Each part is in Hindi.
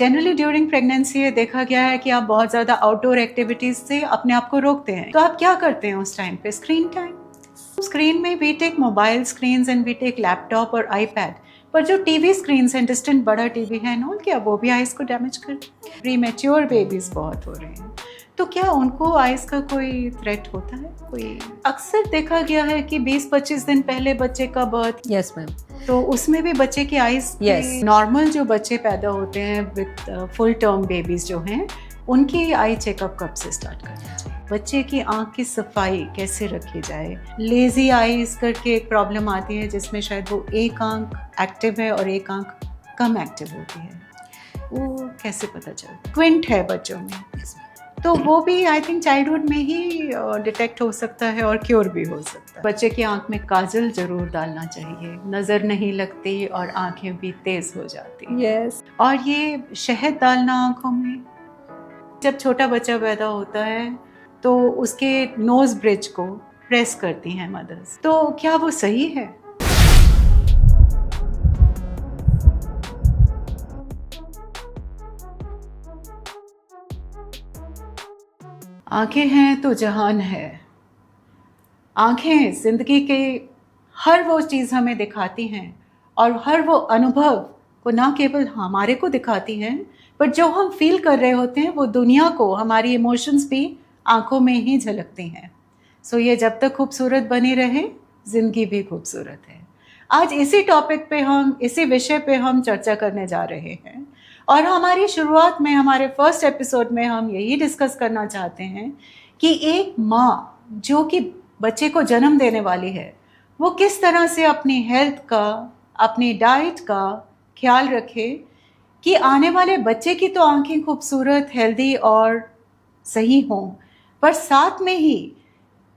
जनरली ड्यूरिंग प्रेगनेंसी ये देखा गया है कि आप बहुत ज़्यादा आउटडोर एक्टिविटीज़ से अपने आप को रोकते हैं, तो आप क्या करते हैं उस टाइम पे? Screen time. स्क्रीन में we take mobile screens and we take laptop और आईपैड, पर जो टीवी स्क्रीन्स हैं, डिस्टेंट बड़ा टीवी है नॉन, क्या वो भी आइज़ को डैमेज कर? प्रीमेच्योर बेबीज़ बहुत हो रहे हैं, तो क्या उनको आइज़ का कोई थ्रेट होता है? कोई अक्सर देखा गया है कि 20-25 दिन पहले बच्चे का बर्थ, यस मैम, तो उसमें भी बच्चे की आइज़ नॉर्मल जो बच्चे पैदा होते हैं विद फुल टर्म बेबीज़ जो हैं, उनकी आई चेकअप कब से स्टार्ट करना चाहिए? बच्चे की आँख की सफाई कैसे रखी जाए? लेज़ी आइज़ करके एक प्रॉब्लम आती है जिसमें शायद वो एक आँख एक्टिव है और एक आँख कम एक्टिव होती है, वो कैसे पता चलता? क्विंट है बच्चों में, तो वो भी आई थिंक चाइल्डहुड में ही डिटेक्ट हो सकता है और क्योर भी हो सकता है। बच्चे की आँख में काजल ज़रूर डालना चाहिए, नज़र नहीं लगती और आँखें भी तेज़ हो जाती। यस। और ये शहद डालना आँखों में, जब छोटा बच्चा पैदा होता है तो उसके नोज़ ब्रिज को प्रेस करती हैं मदर्स, तो क्या वो सही है? आँखें हैं तो जहान है। आँखें ज़िंदगी के हर वो चीज़ हमें दिखाती हैं और हर वो अनुभव को ना केवल हमारे को दिखाती हैं, पर जो हम फील कर रहे होते हैं वो दुनिया को, हमारी इमोशंस भी आँखों में ही झलकती हैं। सो ये जब तक खूबसूरत बनी रहे, ज़िंदगी भी खूबसूरत है। आज इसी टॉपिक पे हम, इसी विषय पे हम चर्चा करने जा रहे हैं और हमारी शुरुआत में, हमारे फर्स्ट एपिसोड में हम यही डिस्कस करना चाहते हैं कि एक माँ जो कि बच्चे को जन्म देने वाली है, वो किस तरह से अपनी हेल्थ का, अपनी डाइट का ख्याल रखे कि आने वाले बच्चे की तो आंखें खूबसूरत, हेल्दी और सही हों, पर साथ में ही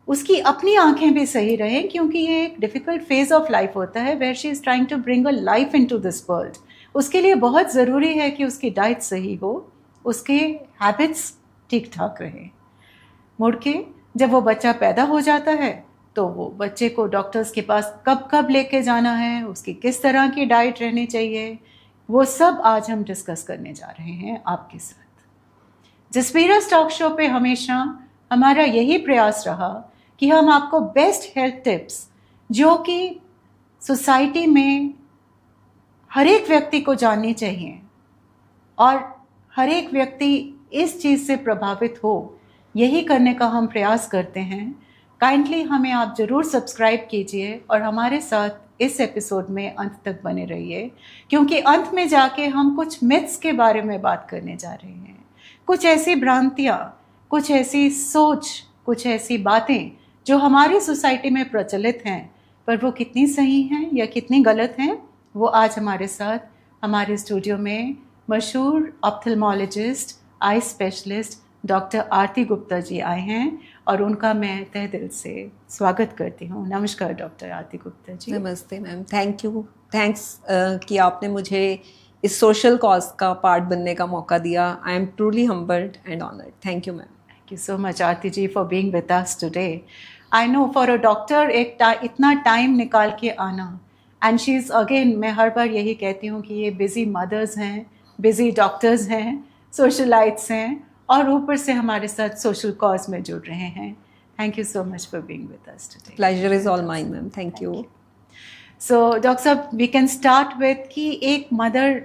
उसकी अपनी आंखें भी सही रहें, क्योंकि ये एक डिफ़िकल्ट फेज़ ऑफ लाइफ होता है where she is trying to bring a life into this world. उसके लिए बहुत ज़रूरी है कि उसकी डाइट सही हो, उसके हैबिट्स ठीक ठाक रहें। मुड़ के जब वो बच्चा पैदा हो जाता है तो वो बच्चे को डॉक्टर्स के पास कब कब लेके जाना है, उसकी किस तरह की डाइट रहनी चाहिए, वो सब आज हम डिस्कस करने जा रहे हैं आपके साथ। जसवीरा टॉक शो पे हमेशा हमारा यही प्रयास रहा कि हम आपको बेस्ट हेल्थ टिप्स, जो कि सोसाइटी में हर एक व्यक्ति को जाननी चाहिए और हर एक व्यक्ति इस चीज़ से प्रभावित हो, यही करने का हम प्रयास करते हैं। काइंडली हमें आप ज़रूर सब्सक्राइब कीजिए और हमारे साथ इस एपिसोड में अंत तक बने रहिए, क्योंकि अंत में जाके हम कुछ मिथ्स के बारे में बात करने जा रहे हैं। कुछ ऐसी भ्रांतियाँ, कुछ ऐसी सोच, कुछ ऐसी बातें जो हमारी सोसाइटी में प्रचलित हैं, पर वो कितनी सही हैं या कितनी गलत हैं, वो आज हमारे साथ हमारे स्टूडियो में मशहूर ophthalmologist, eye specialist doctor Aarti Gupta ji आए हैं और उनका मैं तहे दिल से स्वागत करती हूँ। नमस्कार डॉक्टर आरती गुप्ता जी। नमस्ते मैम, थैंक यू, थैंक्स कि आपने मुझे इस सोशल कॉज का पार्ट बनने का मौका दिया। I am truly humbled and honoured. Thank you ma'am. Thank you so much Aarti ji for being with us today. I know for a doctor इतना टाइम निकाल के आना, एंड शी इज़ अगेन, मैं हर बार यही कहती हूँ कि ये बिज़ी मदर्स हैं, बिज़ी डॉक्टर्स हैं, सोशलाइट्स हैं और ऊपर से हमारे साथ सोशल कॉज में जुड़ रहे हैं। Thank you so much for being with us today. Pleasure is all mine ma'am, thank you. So doctor साहब, वी कैन स्टार्ट विद कि एक मदर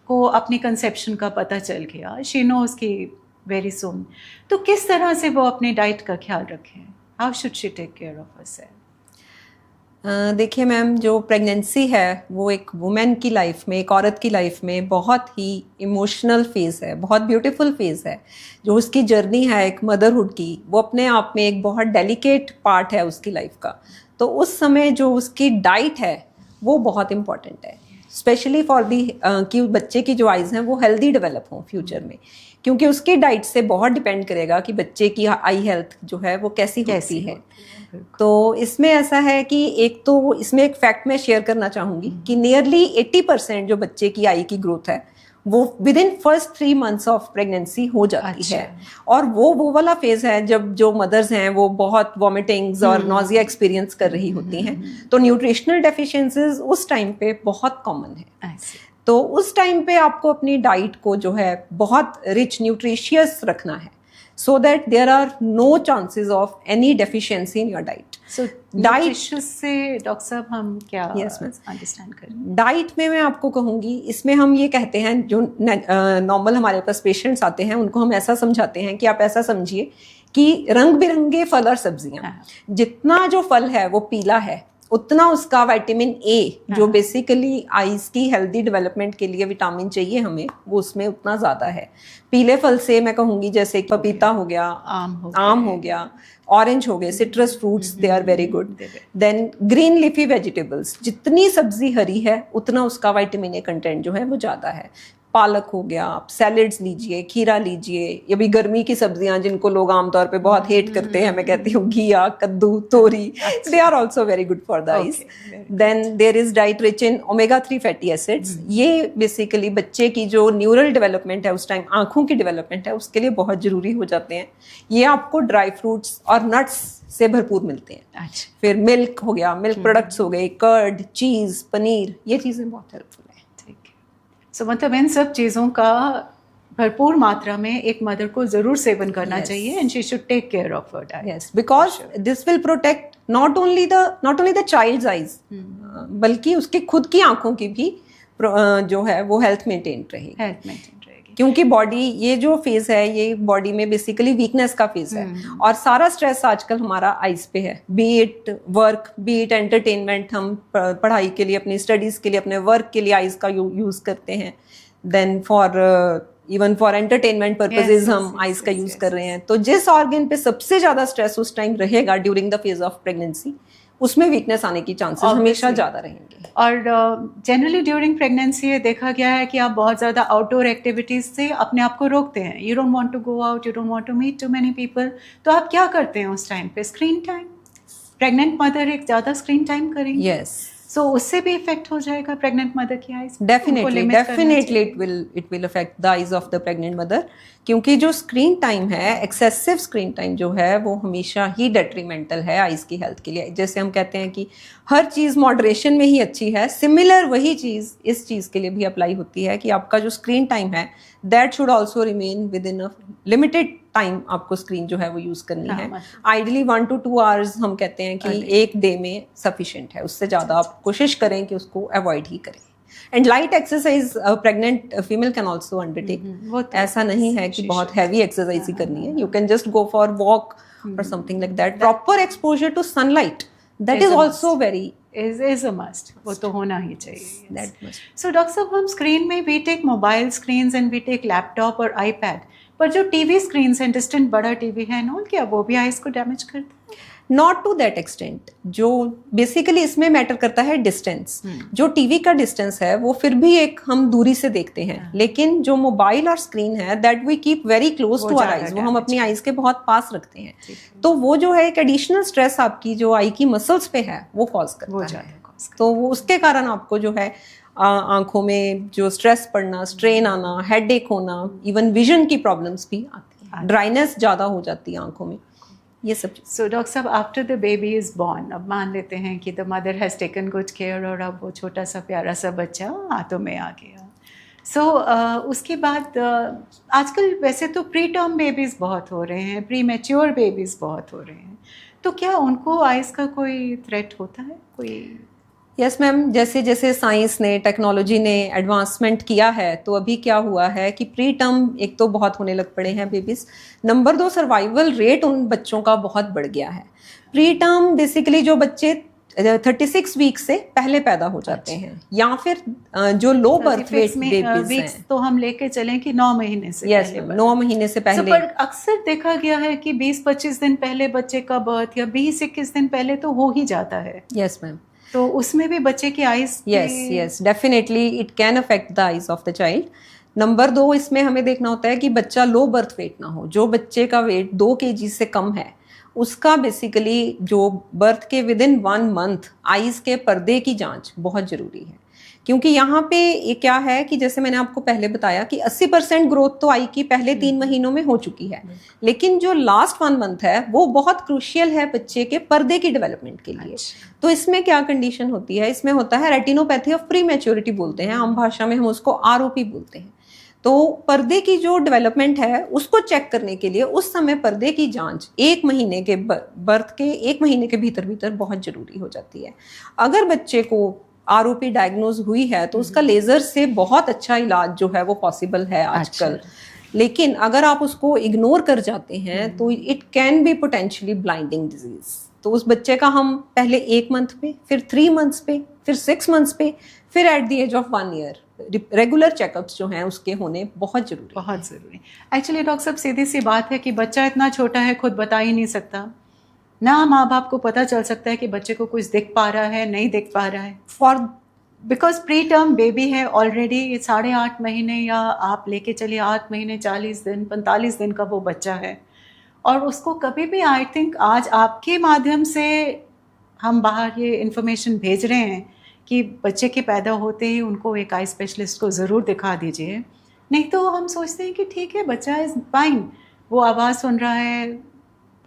को अपनी कंसेप्शन का पता चल गया, शी नोज़ कि वेरी सून, तो किस तरह से वो अपनी डाइट का ख्याल रखें? How should she take care of herself? देखिए मैम, जो प्रेगनेंसी है वो एक वुमेन की लाइफ में, एक औरत की लाइफ में बहुत ही इमोशनल फेज़ है, बहुत ब्यूटीफुल फेज़ है। जो उसकी जर्नी है एक मदरहुड की, वो अपने आप में एक बहुत डेलिकेट पार्ट है उसकी लाइफ का। तो उस समय जो उसकी डाइट है वो बहुत इम्पॉर्टेंट है, स्पेशली फॉर दी कि बच्चे की जो आइज़ हैं वो हेल्दी डेवलप हों फ्यूचर में, क्योंकि उसकी डाइट से बहुत डिपेंड करेगा कि बच्चे की आई हेल्थ जो है वो कैसी होती है। तो इसमें ऐसा है कि एक तो इसमें एक फैक्ट मैं शेयर करना चाहूँगी कि नियरली 80% जो बच्चे की आई की ग्रोथ है वो with in first 3 months of pregnancy हो जाती है। और वो वाला फेज है जब जो मदर्स हैं वो बहुत वॉमिटिंग्स और नोजिया एक्सपीरियंस कर रही होती हैं। तो न्यूट्रिशनल डेफिशिएंसीज उस टाइम पे बहुत कॉमन है। तो उस टाइम पे आपको अपनी डाइट को जो है बहुत रिच न्यूट्रिशियस रखना है, so that there are no chances of any deficiency in your diet. So nutritious से डॉक्टर साहब हम क्या अंडरस्टैंड करें? डाइट में मैं आपको कहूँगी, इसमें हम ये कहते हैं, जो नॉर्मल हमारे पास पेशेंट्स आते हैं उनको हम ऐसा समझाते हैं कि आप ऐसा समझिए कि रंग बिरंगे फल और सब्जियां, जितना जो फल है वो पीला है उतना उसका विटामिन ए, जो बेसिकली आईज की हेल्दी डेवलपमेंट के लिए विटामिन चाहिए हमें, वो उसमें उतना ज़्यादा है। पीले फल से मैं कहूँगी जैसे पपीता हो गया, आम हो गया, ऑरेंज हो गए, citrus fruits, they are very good. Then green leafy vegetables, जितनी सब्जी हरी है उतना उसका विटामिन ए कंटेंट जो है वो ज़्यादा है। पालक हो गया, आप सैलेड्स लीजिए, खीरा लीजिए, ये भी गर्मी की सब्जियां जिनको लोग आमतौर पे बहुत हेट करते हैं, मैं कहती हूँ घिया, कद्दू, तोरी, they are also very good for the eyes. Then there is diet rich in omega 3 fatty acids. ये बेसिकली बच्चे की जो न्यूरल डेवलपमेंट है, उस टाइम आंखों की डेवलपमेंट है, उसके लिए बहुत जरूरी हो जाते हैं। ये आपको ड्राई फ्रूट्स और नट्स से भरपूर मिलते हैं। फिर मिल्क हो गया, मिल्क प्रोडक्ट्स हो गए, कर्ड, चीज, पनीर, ये चीजें बहुत हेल्पफुल है। So, मतलब इन सब चीज़ों का भरपूर मात्रा में एक मदर को जरूर सेवन करना चाहिए, and she should take care of her diet. Yes, because this will protect not only the child's eyes, बल्कि उसके खुद की आंखों की भी जो है वो हेल्थ मेंटेन रहेगी। क्योंकि बॉडी, ये जो फेज है ये बॉडी में बेसिकली वीकनेस का फेज है, और सारा स्ट्रेस आजकल हमारा आइज पे है, B it work, B it entertainment. हम पढ़ाई के लिए, अपनी स्टडीज के लिए, अपने वर्क के लिए आइज का यूज करते हैं। Then for even for entertainment purposes हम आइज का यूज कर रहे हैं। तो जिस ऑर्गन पे सबसे ज्यादा स्ट्रेस उस टाइम रहेगा during the phase of pregnancy, उसमें वीकनेस आने की चांसेस हमेशा ज़्यादा रहेंगे। और जनरली ड्यूरिंग प्रेगनेंसी ये देखा गया है कि आप बहुत ज़्यादा आउटडोर एक्टिविटीज़ से अपने आप को रोकते हैं। You don't want to go out, you don't want to meet too many people, तो आप क्या करते हैं उस टाइम पे? स्क्रीन टाइम, प्रेग्नेंट मदर एक ज़्यादा स्क्रीन टाइम करेंगे। यस, सो उससे भी इफेक्ट हो जाएगा प्रेग्नेंट मदर की eyes? Definitely it will affect the eyes of the pregnant mother, क्योंकि जो स्क्रीन टाइम है, एक्सेसिव स्क्रीन टाइम जो है वो हमेशा ही डेट्रीमेंटल है आईज की हेल्थ के लिए। जैसे हम कहते हैं कि हर चीज़ मॉडरेशन में ही अच्छी है, सिमिलर वही चीज़ इस चीज़ के लिए भी अप्लाई होती है कि आपका जो स्क्रीन टाइम है that should also remain with in a limited time. आपको स्क्रीन जो है वो यूज़ करनी है। आइडली 1 to 2 आवर्स हम कहते हैं कि एक डे में सफिशिएंट है, उससे ज़्यादा आप कोशिश करें कि उसको अवॉइड ही करें। And light exercise pregnant female can also undertake. ऐसा नहीं है कि बहुत हैवी एक्सरसाइज ही करनी है, you can just go for walk और something like that. Proper exposure to sunlight, that is also very is a must, वो तो होना ही चाहिए। That must. So डॉक्टर साहब, हम स्क्रीन में we take mobile screens and we take laptop और आईपैड, पर जो टीवी स्क्रीन्स हैं, डिस्टेंट बड़ा टीवी है ना, क्या वो भी आइज को डैमेज करता है? Not to that extent. जो बेसिकली इसमें मैटर करता है डिस्टेंस। जो टीवी का डिस्टेंस है वो फिर भी एक हम दूरी से देखते हैं, लेकिन जो मोबाइल और स्क्रीन है that we keep very close to our eyes, वो हम अपनी आईज के बहुत पास रखते हैं। तो वो जो है एक एडिशनल स्ट्रेस आपकी जो आई की मसल्स पे है वो कॉज करता है। तो वो उसके कारण आपको जो है आंखों में जो स्ट्रेस पड़ना, स्ट्रेन आना, हेडेक होना, इवन विजन की प्रॉब्लम्स भी आती है, ड्राइनेस ज़्यादा हो जाती है आंखों में, ये सब। सो डॉक्टर साहब, after the baby is born, अब मान लेते हैं कि the mother has taken good care और अब वो छोटा सा प्यारा सा बच्चा हाथों में आ गया। सो उसके बाद आजकल वैसे तो प्री टर्म बेबीज़ बहुत हो रहे हैं, प्री मैच्योर बेबीज़ बहुत हो रहे हैं, तो क्या उनको आइज़ का कोई थ्रेट होता है कोई? यस मैम, जैसे जैसे साइंस ने, टेक्नोलॉजी ने एडवांसमेंट किया है, तो अभी क्या हुआ है कि प्री टर्म एक तो बहुत होने लग पड़े हैं बेबीज। नंबर 2, सर्वाइवल रेट उन बच्चों का बहुत बढ़ गया है। प्री टर्म बेसिकली जो बच्चे 36 वीक से पहले पैदा हो जाते हैं, या फिर जो लो बर्थ वेट बेबीज हैं, तो हम लेके चलें कि 9 महीने से पहले। 9 महीने से पहले। पर अक्सर देखा गया है कि 20-25 दिन पहले बच्चे का बर्थ, या 20-21 दिन पहले तो हो ही जाता है। यस मैम, तो उसमें भी बच्चे की eyes? Yes definitely it can affect the eyes of the child. Number 2, इसमें हमें देखना होता है कि बच्चा लो बर्थ वेट ना हो। जो बच्चे का वेट 2 kg से कम है, उसका बेसिकली जो बर्थ के विद इन 1 month आईज के पर्दे की जांच बहुत जरूरी है, क्योंकि यहाँ पे ये क्या है कि जैसे मैंने आपको पहले बताया कि 80% ग्रोथ तो आई की पहले 3 महीनों में हो चुकी है, लेकिन जो लास्ट 1 मंथ है वो बहुत क्रूशियल है बच्चे के पर्दे की डेवलपमेंट के लिए। तो इसमें क्या कंडीशन होती है, इसमें होता है रेटिनोपैथी ऑफ प्री मैच्योरिटी बोलते हैं, आम भाषा में हम उसको ROP बोलते हैं। तो पर्दे की जो डेवलपमेंट है उसको चेक करने के लिए उस समय पर्दे की जांच 1 महीने के बर्थ के 1 महीने के भीतर बहुत जरूरी हो जाती है। अगर बच्चे को ROP डायग्नोज हुई है तो उसका लेजर से बहुत अच्छा इलाज जो है वो पॉसिबल है आजकल। लेकिन अगर आप उसको इग्नोर कर जाते हैं तो it can be potentially blinding disease. तो उस बच्चे का हम पहले 1 मंथ पे, फिर 3 मंथ्स पे, फिर 6 मंथ्स पे, फिर at the age of 1 year regular checkups जो हैं उसके होने बहुत ज़रूरी। एक्चुअली डॉक्टर साहब सीधी सी बात है कि बच्चा इतना छोटा है, खुद बता ही नहीं सकता ना, माँ बाप को पता चल सकता है कि बच्चे को कुछ दिख पा रहा है नहीं दिख पा रहा है, बिकॉज प्री टर्म बेबी है ऑलरेडी, 8.5 महीने या आप लेके चलिए 8 महीने 40 दिन 45 दिन का वो बच्चा है। और उसको कभी भी आई थिंक आज आपके माध्यम से हम बाहर ये इन्फॉर्मेशन भेज रहे हैं कि बच्चे के पैदा होते ही उनको एक आई स्पेशलिस्ट को ज़रूर दिखा दीजिए, नहीं तो हम सोचते हैं कि ठीक है बच्चा इज़ फाइन, वो आवाज़ सुन रहा है,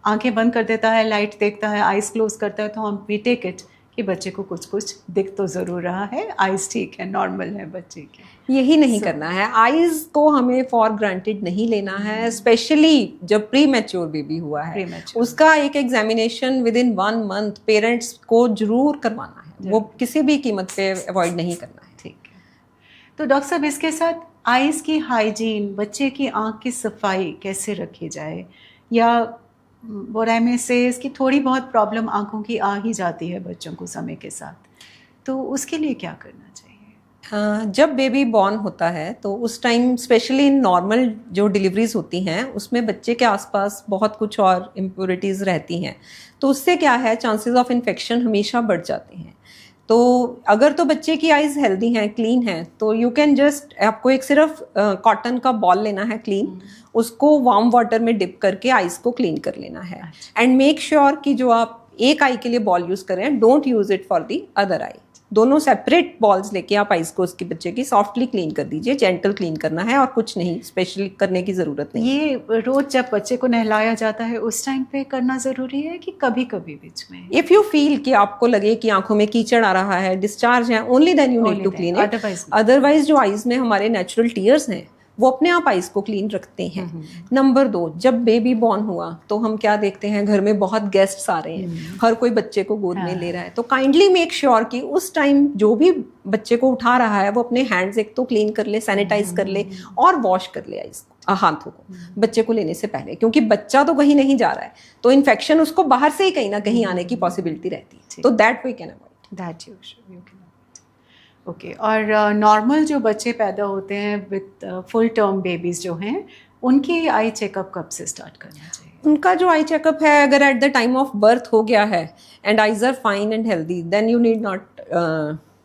आंखें बंद कर देता है, लाइट देखता है, आइज़ क्लोज करता है, तो हम वी टेक इट कि बच्चे को कुछ दिख तो ज़रूर रहा है, आइज़ ठीक है, नॉर्मल है बच्चे की। यही नहीं करना है, आइज़ को हमें फॉर ग्रांटेड नहीं लेना है, स्पेशली जब प्री मैच्योर बेबी हुआ है उसका एक examination with in 1 month parents को जरूर करवाना है, वो किसी भी कीमत पे अवॉइड नहीं करना है। ठीक है, तो डॉक्टर साहब इसके साथ आइज़ की हाइजीन, बच्चे की आँख की सफाई कैसे रखी जाए, या वो में से इसकी थोड़ी बहुत प्रॉब्लम आंखों की आ ही जाती है बच्चों को समय के साथ, तो उसके लिए क्या करना चाहिए? जब बेबी बॉर्न होता है तो उस टाइम स्पेशली नॉर्मल जो डिलीवरीज होती हैं उसमें बच्चे के आसपास बहुत कुछ और इम्प्योरिटीज़ रहती हैं, तो उससे क्या है चांसेस ऑफ इन्फेक्शन हमेशा बढ़ जाते हैं। तो अगर तो बच्चे की आइज़ हेल्दी हैं, क्लीन हैं, तो यू कैन जस्ट, आपको एक सिर्फ कॉटन का बॉल लेना है क्लीन, उसको वार्म वाटर में डिप करके आइज़ को क्लीन कर लेना है। एंड मेक श्योर कि जो आप एक आई के लिए बॉल यूज़ कर रहे हैं, don't use it for the other I. दोनों सेपरेट बॉल्स लेके आप आइज़ को उसकी बच्चे की सॉफ्टली क्लीन कर दीजिए, जेंटल क्लीन करना है और कुछ नहीं स्पेशल करने की ज़रूरत नहीं। ये रोज़ जब बच्चे को नहलाया जाता है उस टाइम पे करना ज़रूरी है कि कभी कभी बीच में? इफ़ यू फील कि आपको लगे कि आंखों में कीचड़ आ रहा है, डिस्चार्ज है, only then you need to clean it. Otherwise जो आइज़ में हमारे नेचुरल टीयर्स हैं वो अपने आप आइज़ को क्लीन रखते हैं। नंबर 2, जब बेबी बॉर्न हुआ तो हम क्या देखते हैं, घर में बहुत गेस्ट्स आ रहे हैं, हर कोई बच्चे को गोद में ले रहा है, तो काइंडली मेक श्योर कि उस टाइम जो भी बच्चे को उठा रहा है वो अपने हैंड्स एक तो क्लीन कर ले, सैनिटाइज कर ले और वॉश कर ले आइज़ को, हाथों को बच्चे को लेने से पहले, क्योंकि बच्चा तो कहीं नहीं जा रहा है तो इन्फेक्शन उसको बाहर से ही कहीं ना कहीं आने की पॉसिबिलिटी रहती है, तो that we can avoid, that you can. Okay, और नॉर्मल जो बच्चे पैदा होते हैं विद फुल टर्म बेबीज़ जो हैं, उनकी आई चेकअप कब से स्टार्ट करना चाहिए? उनका जो आई चेकअप है अगर at the time of birth हो गया है and eyes are fine and healthy, then you need not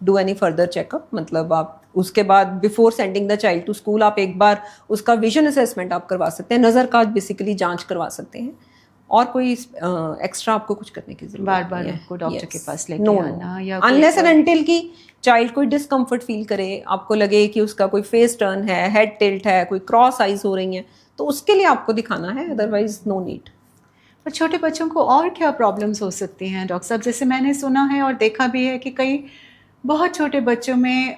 do any further checkup. मतलब आप उसके बाद before sending the child to school आप एक बार उसका विजन असेसमेंट आप करवा सकते हैं, नज़र का बेसिकली जांच करवा सकते हैं, और कोई एक्स्ट्रा आपको कुछ करने की जरूरत बार बार आपको डॉक्टर के पास लेके आना, या अनलेस एंड अनटिल की चाइल्ड कोई डिस्कम्फर्ट फील करे, आपको लगे कि उसका कोई फेस टर्न है, हेड टिल्ट है, कोई क्रॉस आइज हो रही हैं, तो उसके लिए आपको दिखाना है, अदरवाइज नो नीड। पर छोटे बच्चों को और क्या प्रॉब्लम्स हो सकती हैं डॉक्टर साहब? जैसे मैंने सुना है और देखा भी है कि कई बहुत छोटे बच्चों में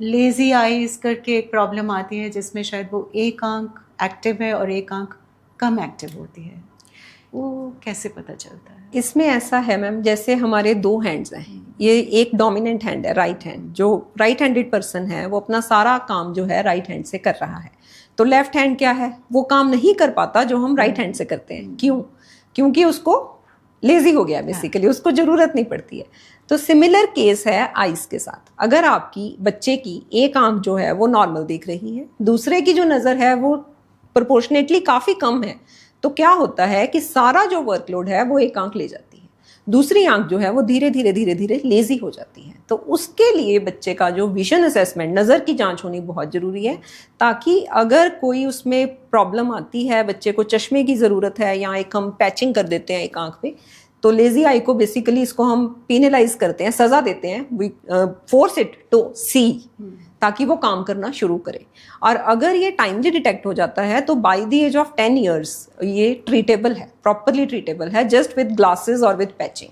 लेजी आइज करके एक प्रॉब्लम आती है, जिसमें शायद वो एक आंख एक्टिव है और एक आंख कम एक्टिव होती है, वो कैसे पता चलता है? इसमें ऐसा है मैम, जैसे हमारे 2 हैंड्स हैं, ये एक डोमिनेंट हैंड है राइट हैंड, जो राइट हैंडेड पर्सन है वो अपना सारा काम जो है राइट हैंड से कर रहा है, तो लेफ्ट हैंड क्या है, वो काम नहीं कर पाता जो हम राइट हैंड से करते हैं। क्यों? क्योंकि उसको लेजी हो गया बेसिकली, उसको ज़रूरत नहीं पड़ती है। तो सिमिलर केस है आइज़ के साथ। अगर आपकी बच्चे की एक आंख जो है वो नॉर्मल दिख रही है, दूसरे की जो नज़र है वो प्रोपोर्शनेटली काफ़ी कम है, तो क्या होता है कि सारा जो वर्कलोड है वो एक आंख ले जाती है, दूसरी आंख जो है वो धीरे धीरे धीरे धीरे लेजी हो जाती है। तो उसके लिए बच्चे का जो विजन असेसमेंट, नज़र की जांच होनी बहुत ज़रूरी है, ताकि अगर कोई उसमें प्रॉब्लम आती है, बच्चे को चश्मे की ज़रूरत है या एक हम पैचिंग कर देते हैं एक आंख पे, तो लेजी आई को बेसिकली इसको हम पेनलाइज करते हैं, सजा देते हैं, वी फोर्स इट टू सी, ताकि वो काम करना शुरू करे। और अगर ये टाइमली डिटेक्ट हो जाता है तो by the age of 10 years ये ट्रीटेबल है, प्रॉपरली ट्रीटेबल है, जस्ट विद ग्लासेस और विद पैचिंग।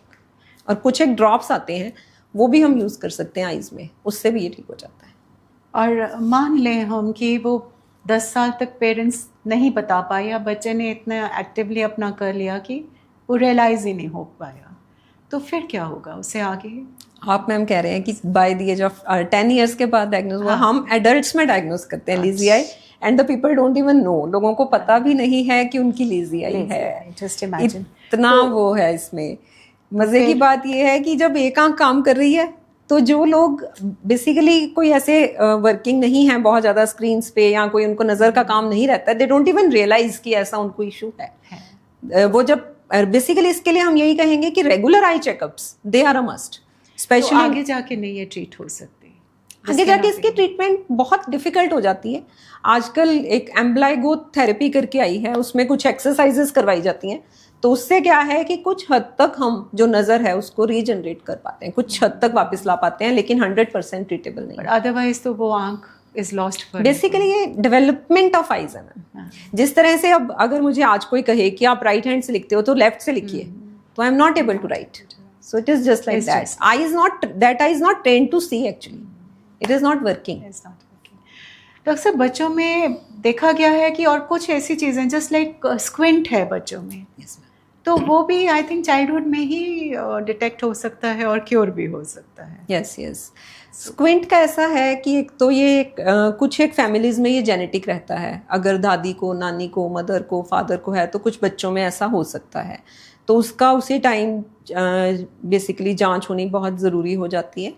और कुछ एक ड्रॉप्स आते हैं वो भी हम यूज़ कर सकते हैं आईज में, उससे भी ये ठीक हो जाता है। और मान लें हम कि वो 10 साल तक पेरेंट्स नहीं बता पाए या बच्चे ने इतना एक्टिवली अपना कर लिया कि वो रियलाइज़ ही नहीं हो पाया, तो फिर क्या होगा उससे आगे? आप मैम कह रहे हैं कि by the age of 10 years के बाद डायग्नोज हुआ। हम एडल्ट्स में डायग्नोज करते हैं lazy I, and the people don't even no, लोगों को पता भी नहीं है कि उनकी लेजी आई है। जस्ट इमेजिन इतना वो है इसमें। मजे की बात ये है कि जब एक आंख काम कर रही है तो जो लोग बेसिकली कोई ऐसे वर्किंग नहीं है बहुत ज़्यादा स्क्रीन्स पे, या कोई उनको नज़र का काम नहीं रहता है, दे डोंट इवन रियलाइज कि ऐसा उनको इशू है। वो जब बेसिकली इसके लिए हम यही कहेंगे कि regular eye checkups they are a must, specially आगे जाके नहीं ये ट्रीट हो सकती, आगे जाके इसकी ट्रीटमेंट बहुत डिफिकल्ट हो जाती है। आजकल एक एम्ब्लाइगो थेरेपी करके आई है, उसमें कुछ एक्सरसाइजेस करवाई जाती हैं, तो उससे क्या है कि कुछ हद तक हम जो नज़र है उसको रीजनरेट कर पाते हैं, कुछ हद तक वापस ला पाते हैं, लेकिन 100% ट्रीटेबल नहीं। अदरवाइज तो वो आंख इज लॉस्ट फॉर। बेसिकली ये डेवलपमेंट ऑफ आइज है मैम। जिस तरह से अब अगर मुझे आज कोई कहे कि आप राइट हैंड से लिखते हो तो लेफ्ट से लिखिए, तो I am not able to write, so it is just like that. Eye is not trained to see actually. It is not working. Doctor साहब, बच्चों में देखा गया है कि और कुछ ऐसी चीज़ें जस्ट लाइक स्क्विंट है बच्चों में, तो वो भी आई थिंक चाइल्डहुड में ही डिटेक्ट हो सकता है और क्योर भी हो सकता है। यस यस, स्क्विंट का ऐसा है कि एक तो ये कुछ एक फैमिलीज में ये जेनेटिक रहता है, अगर दादी को, नानी को, मदर को, फादर को है तो कुछ बच्चों में ऐसा हो सकता है, तो उसका उसी टाइम बेसिकली जांच होनी बहुत ज़रूरी हो जाती है।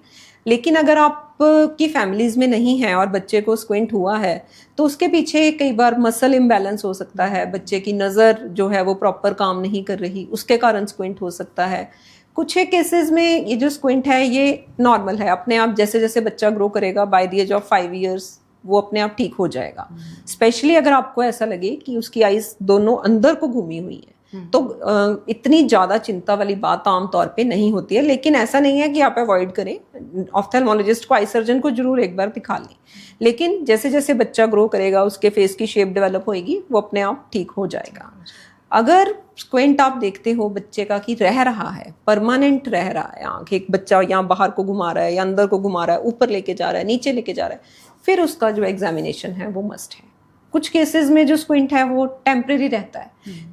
लेकिन अगर आपकी फैमिलीज़ में नहीं है और बच्चे को स्क्विंट हुआ है तो उसके पीछे कई बार मसल इम्बैलेंस हो सकता है, बच्चे की नज़र जो है वो प्रॉपर काम नहीं कर रही, उसके कारण स्क्विंट हो सकता है। कुछ एक केसेस में ये जो स्क्विंट है ये नॉर्मल है, अपने आप जैसे जैसे बच्चा ग्रो करेगा by the age of 5 years वो अपने आप ठीक हो जाएगा। स्पेशली अगर आपको ऐसा लगे कि उसकी आइज़ दोनों अंदर को घूमी हुई है तो इतनी ज़्यादा चिंता वाली बात आमतौर पे नहीं होती है। लेकिन ऐसा नहीं है कि आप अवॉइड करें, ऑफ्थेल्मोलॉजिस्ट को, आई सर्जन को जरूर एक बार दिखा लें। लेकिन जैसे जैसे बच्चा ग्रो करेगा उसके फेस की शेप डेवलप होएगी, वो अपने आप ठीक हो जाएगा। अगर स्क्विंट आप देखते हो बच्चे का कि रह रहा है, परमानेंट रह रहा है आँख, एक बच्चा यहाँ बाहर को घुमा रहा है या अंदर को घुमा रहा है, ऊपर लेके जा रहा है, नीचे लेके जा रहा है, फिर उसका जो एग्जामिनेशन है वो मस्ट है। कुछ केसेस में जो स्क्विंट है वो टेम्परेरी रहता है,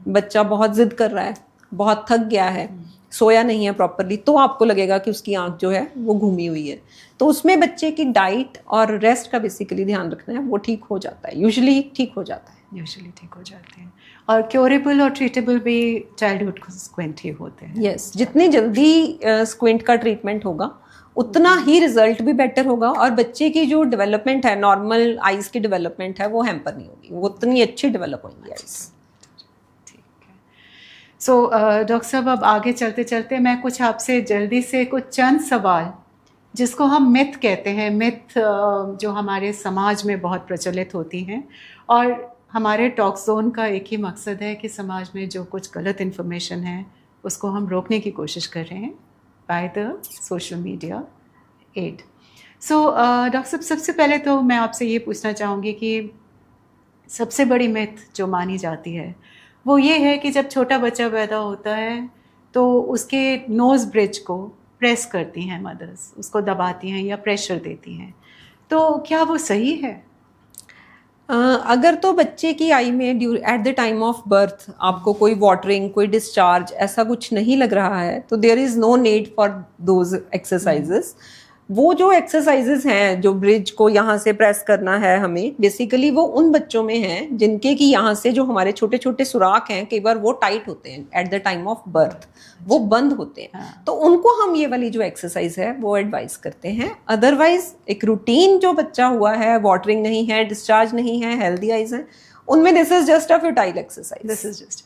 बच्चा बहुत जिद कर रहा है, बहुत थक गया है, सोया नहीं है प्रॉपरली, तो आपको लगेगा कि उसकी आंख जो है वो घूमी हुई है, तो उसमें बच्चे की डाइट और रेस्ट का बेसिकली ध्यान रखना है, वो ठीक हो जाता है, यूजुअली ठीक हो जाता है, यूजुअली ठीक हो जाते हैं। और क्योरेबल और ट्रीटेबल भी चाइल्डहुड स्क्विंट ही होते हैं। यस, जितनी जल्दी स्क्विंट का ट्रीटमेंट होगा उतना ही रिजल्ट भी बेटर होगा, और बच्चे की जो डेवलपमेंट है, नॉर्मल आइज की डेवलपमेंट है, वो हैम्पर नहीं होगी, वो उतनी अच्छी डेवलप होंगी आइज। ठीक है। सो डॉक्टर साहब, अब आगे चलते चलते मैं कुछ आपसे जल्दी से कुछ चंद सवाल, जिसको हम मिथ कहते हैं, मिथ जो हमारे समाज में बहुत प्रचलित होती हैं, और हमारे टॉक जोन का एक ही मकसद है कि समाज में जो कुछ गलत इन्फॉर्मेशन है उसको हम रोकने की कोशिश कर रहे हैं by the social media ad. So doctor साहब, सबसे पहले तो मैं आपसे ये पूछना चाहूँगी कि सबसे बड़ी मिथ जो मानी जाती है वो ये है कि जब छोटा बच्चा पैदा होता है तो उसके नोज़ ब्रिज को प्रेस करती हैं मदर्स, उसको दबाती हैं या प्रेशर देती हैं, तो क्या वो सही है? अगर तो बच्चे की आई में eight the time of birth आपको कोई वाटरिंग, कोई डिस्चार्ज ऐसा कुछ नहीं लग रहा है तो there is no need for those exercises. वो जो एक्सरसाइजेस हैं, जो ब्रिज को यहाँ से प्रेस करना है हमें, बेसिकली वो उन बच्चों में हैं जिनके कि यहाँ से जो हमारे छोटे छोटे सुराख हैं कई बार वो टाइट होते हैं eight the time of birth, वो बंद होते हैं, तो उनको हम ये वाली जो एक्सरसाइज है वो एडवाइस करते हैं। अदरवाइज एक रूटीन जो बच्चा हुआ है, वाटरिंग नहीं है, डिस्चार्ज नहीं है, हेल्दी आइज है, उनमें this is just a futile exercise. This is just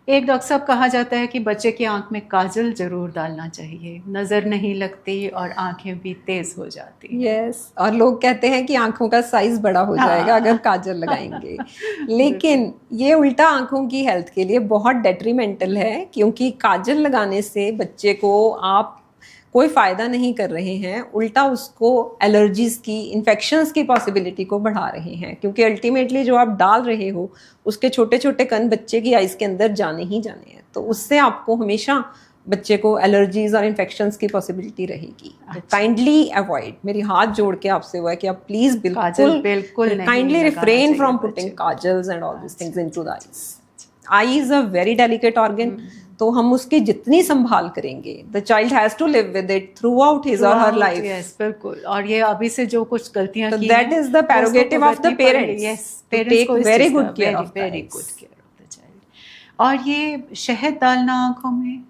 एक डॉक्टर साहब कहा जाता है कि बच्चे की आंख में काजल जरूर डालना चाहिए, नज़र नहीं लगती और आंखें भी तेज हो जाती। यस, और लोग कहते हैं कि आंखों का साइज बड़ा हो जाएगा अगर काजल लगाएंगे। लेकिन ये उल्टा आंखों की हेल्थ के लिए बहुत डेट्रीमेंटल है, क्योंकि काजल लगाने से बच्चे को आप कोई फ़ायदा नहीं कर रहे हैं, उल्टा उसको एलर्जीज की, इन्फेक्शंस की पॉसिबिलिटी को बढ़ा रहे हैं, क्योंकि अल्टीमेटली जो आप डाल रहे हो उसके छोटे छोटे कण बच्चे की आइज़ के अंदर जाने ही जाने हैं, तो उससे आपको हमेशा बच्चे को एलर्जीज और इन्फेक्शंस की पॉसिबिलिटी रहेगी। काइंडली अवॉइड, मेरी हाथ जोड़ के आपसे हुआ है कि आप प्लीज बिल्कुल kindly refrain from putting kajals and all this things into the eyes. Eye is a very delicate organ, तो हम उसकी जितनी संभाल करेंगे, the child has to live with it throughout his or her life. Yes, बिल्कुल। और ये अभी से जो कुछ गलतियां की that is the prerogative of the parents. Yes, take very good care of very good care of the child. और ये शहद डालना आंखों में,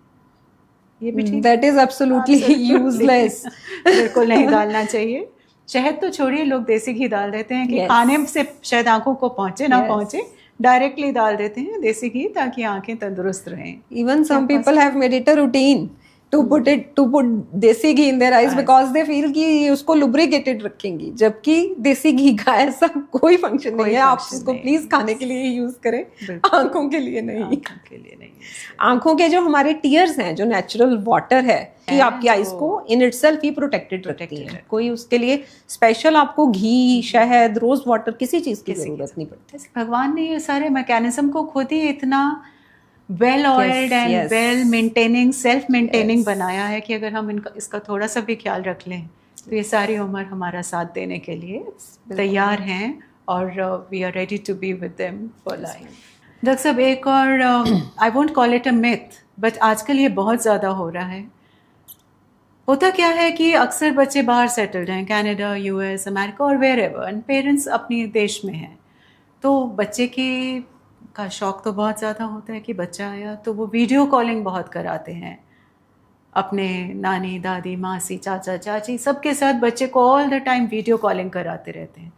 ये भी ठीक, दैट इज एब्सोल्युटली यूजलेस। बिल्कुल नहीं डालना चाहिए। शहद तो छोड़िए, लोग देसी घी डाल देते हैं कि खाने से शायद आंखों को पहुंचे ना पहुंचे, डायरेक्टली डाल देते हैं देसी घी ताकि आंखें तंदुरुस्त रहें। Even some people have made it a routine to put देसी घी in their eyes because they feel कि उसको lubricated रखेंगी, जबकि देसी घी का ऐसा कोई फंक्शन नहीं है। आप उसको प्लीज खाने के लिए यूज करें, आंखों के लिए नहीं। आंखों के लिए नहीं। आंखों के जो हमारे टीयर्स हैं, जो नेचुरल वाटर है, कि आपकी आईज को इन इटसेल्फ ही प्रोटेक्टेड रखती है। कोई उसके लिए स्पेशल आपको घी, शहद, रोज वाटर, किसी चीज की जरूरत नहीं पड़ती। भगवान ने ये सारे मैकेनिज्म को खुद ही इतना well oiled and well maintaining, self maintaining बनाया है कि अगर हम इसका थोड़ा सा भी ख्याल रख लें तो ये सारी उम्र हमारा साथ देने के लिए तैयार हैं, और we are ready to be with them for life. Doctor साहब, एक और I won't call it a myth, but आजकल ये बहुत ज़्यादा हो रहा है। होता क्या है कि अक्सर बच्चे बाहर सेटल्ड हैं, कनाडा, यूएस, अमेरिका और वेयर एवर, एंड पेरेंट्स अपने देश में हैं, तो बच्चे का शौक तो बहुत ज़्यादा होता है कि बच्चा आया, तो वो वीडियो कॉलिंग बहुत कराते हैं अपने नानी, दादी, मासी, चाचा, चाची, सबके साथ बच्चे को all the time video calling कराते रहते हैं।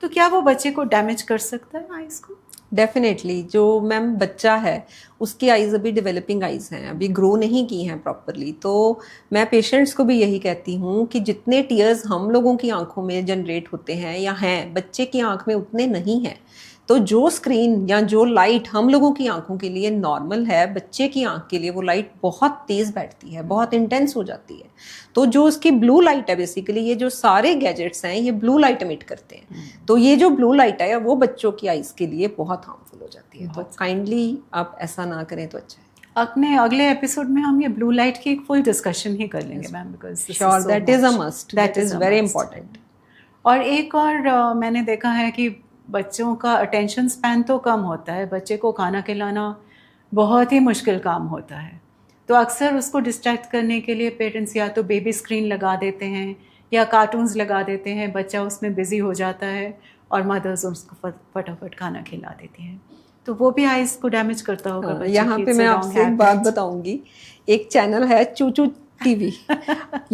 तो क्या वो बच्चे को डैमेज कर सकता है आइज़ को? डेफिनेटली। जो मैम बच्चा है उसकी आइज़ अभी डेवलपिंग आइज़ हैं, अभी ग्रो नहीं की हैं प्रॉपरली, तो मैं पेशेंट्स को भी यही कहती हूँ कि जितने टीयर्स हम लोगों की आंखों में जनरेट होते हैं या हैं, बच्चे की आंख में उतने नहीं हैं। तो जो स्क्रीन या जो लाइट हम लोगों की आंखों के लिए नॉर्मल है, बच्चे की आंख के लिए वो लाइट बहुत तेज़ बैठती है, बहुत इंटेंस हो जाती है। तो जो उसकी ब्लू लाइट है, बेसिकली ये जो सारे गैजेट्स हैं ये ब्लू लाइट एमिट करते हैं, तो ये जो ब्लू लाइट है वो बच्चों की आइज़ के लिए बहुत हार्मफुल हो जाती है। तो काइंडली आप ऐसा ना करें तो अच्छा है। अपने अगले एपिसोड में हम ये ब्लू लाइट की एक फुल डिस्कशन ही कर लेंगे ma'am, because sure, that is a must, that is very important. और एक और मैंने देखा है कि बच्चों का अटेंशन स्पैन तो कम होता है, बच्चे को खाना खिलाना बहुत ही मुश्किल काम होता है, तो अक्सर उसको डिस्ट्रैक्ट करने के लिए पेरेंट्स या तो बेबी स्क्रीन लगा देते हैं या कार्टून्स लगा देते हैं, बच्चा उसमें बिजी हो जाता है और मदर्स उसको फटाफट खाना खिला देती हैं, तो वो भी आइज़ को डैमेज करता होगा। यहाँ पे मैं आपसे एक बात बताऊंगी, एक चैनल है चूचू TV.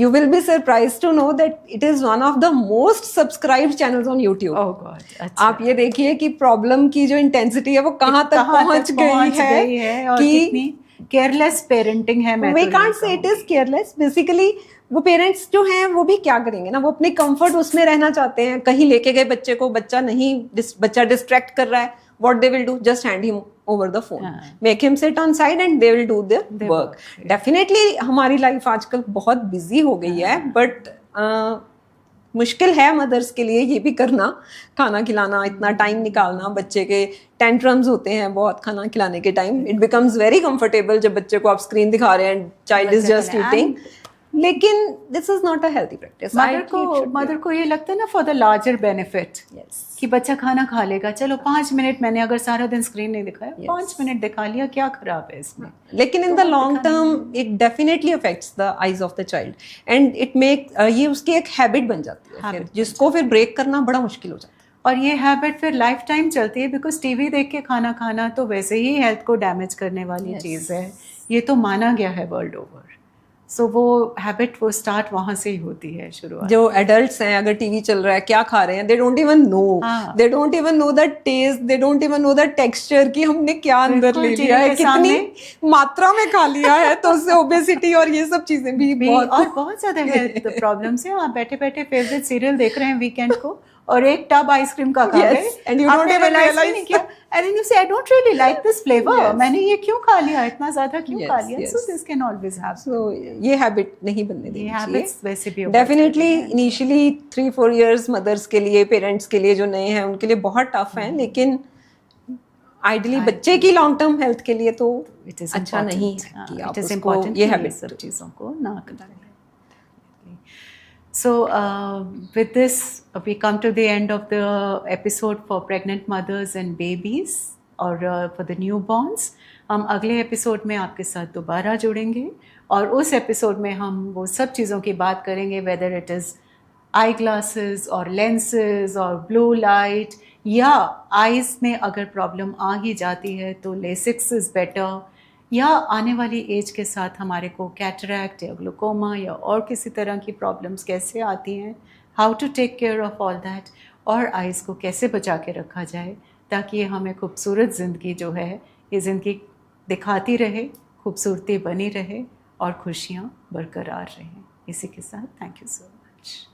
You will be surprised to know that it is one of the most subscribed channels on YouTube. Oh God, अच्छा। आप ये देखिए कि प्रॉब्लम की जो इंटेंसिटी है वो कहाँ तक पहुँच गई है और कितनी केयरलेस पेरेंटिंग है। We can't say it is careless. Basically वो पेरेंट्स जो हैं वो भी क्या करेंगे ना, वो अपने कंफर्ट उसमें रहना चाहते हैं। कहीं लेके गए बच्चे को, बच्चा डिस्ट्रैक्ट कर रहा है, what they will do, just hand him over the phone, make him sit on side and they will do their work. Definitely हमारी लाइफ आजकल बहुत बिजी हो गई है, बट मुश्किल है मदर्स के लिए ये भी करना, खाना खिलाना, इतना टाइम निकालना। बच्चे के टेंट्रम्स होते हैं बहुत खाना खिलाने के time, it becomes very comfortable जब बच्चे को आप स्क्रीन दिखा रहे हैं, चाइल्ड इज जस्ट ईटिंग, लेकिन this is not a healthy practice. Mother को ये लगता है ना, फॉर द लार्जर बेनिफिट, कि बच्चा खाना खा लेगा, चलो 5 मिनट, मैंने अगर सारा दिन स्क्रीन नहीं दिखाया, 5 मिनट दिखा लिया, क्या खराब है इसमें। लेकिन in the long term it definitely affects the eyes of the child and it make, ये उसकी एक हैबिट बन जाती है, जिसको फिर ब्रेक करना बड़ा मुश्किल हो जाता है। और ये हैबिट फिर लाइफ टाइम चलती है, बिकॉज टीवी देख के खाना खाना तो वैसे ही हेल्थ को डैमेज करने वाली चीज़ है, ये तो माना गया है वर्ल्ड ओवर। सो वो हैबिट वो स्टार्ट वहाँ से ही होती है शुरुआत। जो एडल्ट्स हैं, अगर टीवी चल रहा है, क्या खा रहे हैं, दे डोंट इवन नो, हाँ। They don't even know the taste, they don't even know the texture कि हमने क्या अंदर बिल्कुल, ले टीवी लिया है, के कितनी मात्रा में खा लिया है, तो उससे ओबेसिटी और ये सब चीजें भी और बहुत ज्यादा हेल्थ प्रॉब्लम्स हैं। आप बैठे बैठे फेवरेट सीरियल देख रहे हैं वीकेंड को और एक टब आइसक्रीम का खा Yes, गए, and you don't आपने even realize भी realize. नहीं किया, and then you say I don't really like this flavor, Yes. मैंने ये क्यों खा लिया, इतना ज्यादा क्यों Yes, खा लिया। yes. So this can always happen। So ये हैबिट नहीं बनने ये देनी हैबिट्स चाहिए। वैसे भी डेफिनेटली इनिशियली 3-4 इयर्स मदर्स के लिए, पेरेंट्स के लिए जो नए हैं उनके लिए बहुत टफ है, लेकिन आइडियली बच्चे की लॉन्ग टर्म हेल्थ के लिए तो इट इज अच्छा नहीं है कि आप इट इज उसको इम्पोर्टेंट ये ये हैबिट सब चीज़ों को ना करें। So with this we come to the end of the episode for pregnant mothers and babies और for the newborns। हम अगले एपिसोड में आपके साथ दोबारा जुड़ेंगे और उस एपिसोड में हम वो सब चीज़ों की बात करेंगे, whether it is eye glasses और लेंसेज और ब्लू लाइट, या आइज़ में अगर प्रॉब्लम आ ही जाती है तो लेसिक्स इज़ बेटर, या आने वाली एज के साथ हमारे को कैटरैक्ट या ग्लूकोमा या और किसी तरह की प्रॉब्लम्स कैसे आती हैं, how to take care of all that, और आइज़ को कैसे बचा के रखा जाए ताकि हमें खूबसूरत ज़िंदगी जो है ये ज़िंदगी दिखाती रहे, खूबसूरती बनी रहे और खुशियाँ बरकरार रहें। इसी के साथ थैंक यू सो मच।